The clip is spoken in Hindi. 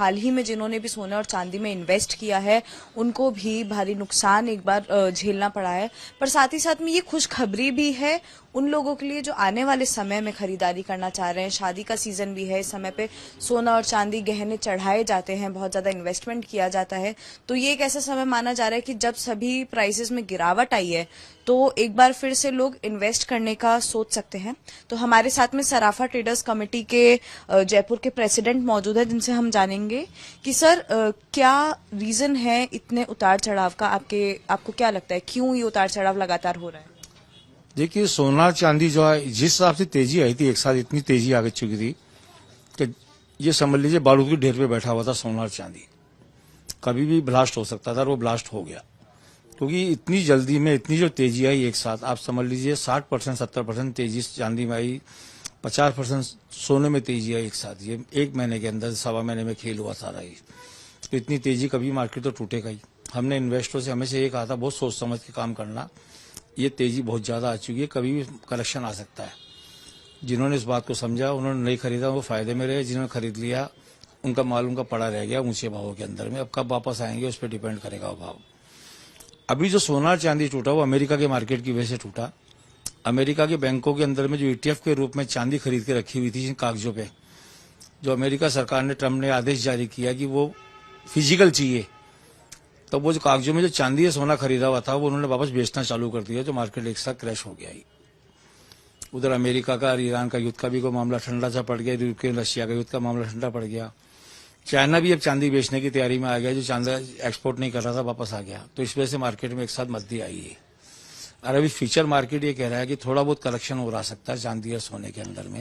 हाल ही में जिन्होंने भी सोने और चांदी में इन्वेस्ट किया है उनको भी भारी नुकसान एक बार झेलना पड़ा है। पर साथ ही साथ में ये खुशखबरी भी है उन लोगों के लिए जो आने वाले समय में खरीदारी करना चाह रहे हैं। शादी का सीजन भी है, इस समय पे सोना और चांदी गहने चढ़ाए जाते हैं, बहुत ज्यादा इन्वेस्टमेंट किया जाता है। तो ये एक ऐसा समय माना जा रहा है कि जब सभी प्राइसेस में गिरावट आई है तो एक बार फिर से लोग इन्वेस्ट करने का सोच सकते हैं। तो हमारे साथ में सराफा ट्रेडर्स कमेटी के जयपुर के प्रेसिडेंट मौजूद है, जिनसे हम जानेंगे कि सर क्या रीजन है इतने उतार चढ़ाव का। आपको क्या लगता है क्यों ये उतार चढ़ाव लगातार हो रहा है? देखिए, सोना चांदी जो है जिस हिसाब से तेजी आई थी, एक साथ इतनी तेजी आ चुकी थी कि ये समझ लीजिए बारूद की ढेर पे बैठा हुआ था सोना और चांदी। कभी भी ब्लास्ट हो सकता था और वो ब्लास्ट हो गया, क्योंकि इतनी जल्दी में इतनी जो तेजी आई एक साथ, आप समझ लीजिए 60% 70% तेजी चांदी में आई, 50% सोने में तेजी आई एक साथ। ये एक महीने के अंदर, सवा महीने में खेल हुआ सारा ये। तो इतनी तेजी कभी मार्केट तो टूटेगा ही। हमने इन्वेस्टरों से हमेशा ये कहा था बहुत सोच समझ के काम करना। ये तेजी बहुत ज्यादा आ चुकी है, कभी भी करेक्शन आ सकता है। जिन्होंने इस बात को समझा उन्होंने नहीं खरीदा, वो फायदे में रहे। जिन्होंने खरीद लिया उनका माल उनका पड़ा रह गया ऊंचे भावों के अंदर में। अब कब वापस आएंगे उस पर डिपेंड करेगा वो भाव। अभी जो सोना चांदी टूटा वो अमेरिका के मार्केट की वजह से टूटा। अमेरिका के बैंकों के अंदर में जो ईटीएफ के रूप में चांदी खरीद के रखी हुई थी जिन कागजों पे, जो अमेरिका सरकार ने, ट्रम्प ने आदेश जारी किया कि वो फिजिकल चाहिए, तो वो जो कागजों में जो चांदी या सोना खरीदा हुआ था वो उन्होंने वापस बेचना चालू कर दिया, जो मार्केट एक साथ क्रैश हो गया ही। उधर अमेरिका का और ईरान का युद्ध का भी कोई मामला ठंडा सा पड़ गया, यूक्रेन रशिया का युद्ध का मामला ठंडा पड़ गया। चाइना भी अब चांदी बेचने की तैयारी में आ गया, जो चांदी एक्सपोर्ट नहीं कर रहा था वापस आ गया। तो इस वजह से मार्केट में एक साथ मंदी आई है। और अभी फ्यूचर मार्केट ये कह रहा है कि थोड़ा बहुत करेक्शन हो रहा सकता है चांदी और सोने के अंदर में।